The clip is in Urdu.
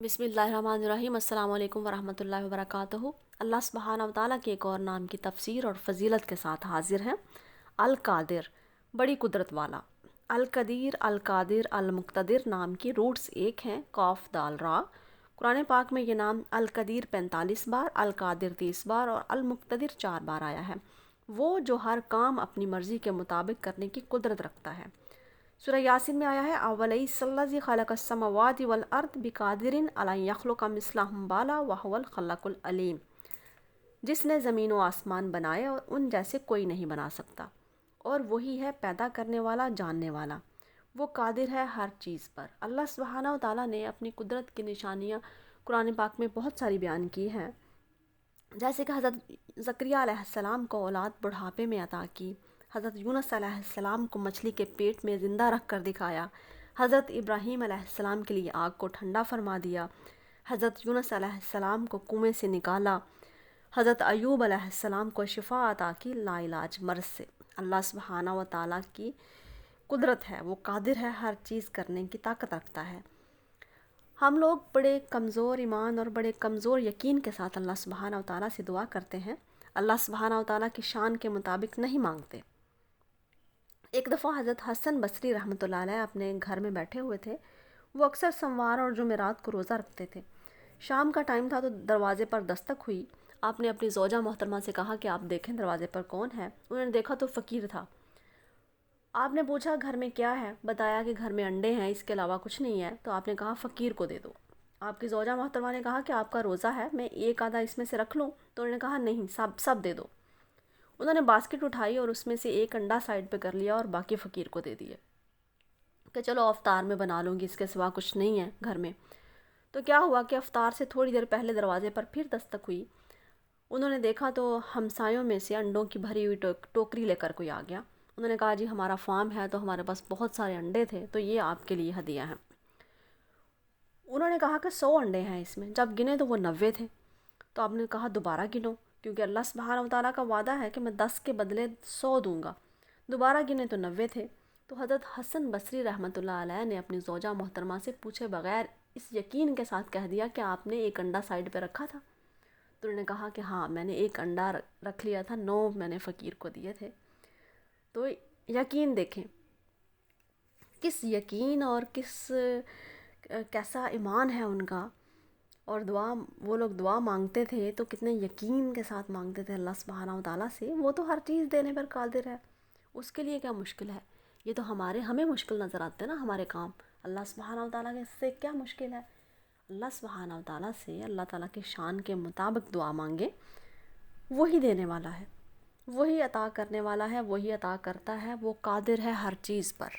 بسم اللہ الرحمن الرحیم۔ السلام علیکم ورحمۃ اللہ وبرکاتہ۔ اللہ سبحانہ و تعالیٰ کے ایک اور نام کی تفسیر اور فضیلت کے ساتھ حاضر ہیں۔ al-Qādir، بڑی قدرت والا۔ al-Qadir، al-Qādir، al-Muqtadir نام کی روٹس ایک ہیں، قاف دال را۔ قرآن پاک میں یہ نام al-Qadir 45 بار، al-Qādir 30 بار اور al-Muqtadir 4 بار آیا ہے۔ وہ جو ہر کام اپنی مرضی کے مطابق کرنے کی قدرت رکھتا ہے۔ سورہ یاسین میں آیا ہے اولیس الذی خلق السماوات والارض بقادر علی یخلق مثلہم بالا وہو الخلاق العلیم، جس نے زمین و آسمان بنائے اور ان جیسے کوئی نہیں بنا سکتا، اور وہی ہے پیدا کرنے والا، جاننے والا، وہ قادر ہے ہر چیز پر۔ اللہ سبحانہ و تعالیٰ نے اپنی قدرت کی نشانیاں قرآن پاک میں بہت ساری بیان کی ہیں، جیسے کہ حضرت زکریا علیہ السلام کو اولاد بڑھاپے میں عطا کی، حضرت یونس علیہ السلام کو مچھلی کے پیٹ میں زندہ رکھ کر دکھایا، حضرت ابراہیم علیہ السلام کے لیے آگ کو ٹھنڈا فرما دیا، حضرت یونس علیہ السلام کو کنویں سے نکالا، حضرت ایوب علیہ السلام کو شفا عطا کی لا علاج مرض سے۔ اللہ سبحانہ و تعالیٰ کی قدرت ہے، وہ قادر ہے، ہر چیز کرنے کی طاقت رکھتا ہے۔ ہم لوگ بڑے کمزور ایمان اور بڑے کمزور یقین کے ساتھ اللہ سبحانہ و تعالیٰ سے دعا کرتے ہیں، اللہ سبحانہ و تعالیٰ کی شان کے مطابق نہیں مانگتے۔ ایک دفعہ حضرت حسن بصری رحمۃ اللہ علیہ اپنے گھر میں بیٹھے ہوئے تھے۔ وہ اکثر سموار اور جمعرات کو روزہ رکھتے تھے۔ شام کا ٹائم تھا تو دروازے پر دستک ہوئی۔ آپ نے اپنی زوجہ محترمہ سے کہا کہ آپ دیکھیں دروازے پر کون ہے۔ انہوں نے دیکھا تو فقیر تھا۔ آپ نے پوچھا گھر میں کیا ہے؟ بتایا کہ گھر میں انڈے ہیں، اس کے علاوہ کچھ نہیں ہے۔ تو آپ نے کہا فقیر کو دے دو۔ آپ کی زوجہ محترمہ نے کہا کہ آپ کا روزہ ہے، میں ایک آدھا اس میں سے رکھ لوں؟ تو انہوں نے کہا نہیں، سب دے دو۔ انہوں نے باسکٹ اٹھائی اور اس میں سے ایک انڈا سائڈ پہ کر لیا اور باقی فقیر کو دے دیے کہ چلو افطار میں بنا لوں گی، اس کے سوا کچھ نہیں ہے گھر میں۔ تو کیا ہوا کہ افطار سے تھوڑی دیر پہلے دروازے پر پھر دستک ہوئی۔ انہوں نے دیکھا تو ہمسایوں میں سے انڈوں کی بھری ہوئی ٹوکری لے کر کوئی آ گیا۔ انہوں نے کہا جی ہمارا فارم ہے تو ہمارے پاس بہت سارے انڈے تھے، تو یہ آپ کے لیے ہدیہ ہیں۔ انہوں نے کہا کہ 100 انڈے ہیں اس میں۔ جب گنے تو وہ 90 تھے۔ تو آپ نے کہا دوبارہ گنو، کیونکہ اللہ سبحانہ و تعالیٰ کا وعدہ ہے کہ میں 10 کے بدلے 100 دوں گا۔ دوبارہ گنے تو 90 تھے۔ تو حضرت حسن بصری رحمۃ اللہ علیہ نے اپنی زوجہ محترمہ سے پوچھے بغیر اس یقین کے ساتھ کہہ دیا کہ آپ نے ایک انڈا سائڈ پہ رکھا تھا؟ تو انہوں نے کہا کہ ہاں، میں نے ایک انڈا رکھ لیا تھا، 9 میں نے فقیر کو دیے تھے۔ تو یقین دیکھیں، کس یقین اور کیسا ایمان ہے ان کا، اور وہ لوگ دعا مانگتے تھے تو کتنے یقین کے ساتھ مانگتے تھے اللہ سبحانہ و تعالیٰ سے۔ وہ تو ہر چیز دینے پر قادر ہے، اس کے لیے کیا مشکل ہے؟ یہ تو ہمیں مشکل نظر آتے ہیں نا ہمارے کام، اللہ سبحانہ و تعالیٰ کے سے کیا مشکل ہے؟ اللہ سبحانہ و تعالیٰ سے اللہ تعالیٰ کی شان کے مطابق دعا مانگے، وہی دینے والا ہے، وہی عطا کرنے والا ہے، وہی عطا کرتا ہے، وہ قادر ہے ہر چیز پر۔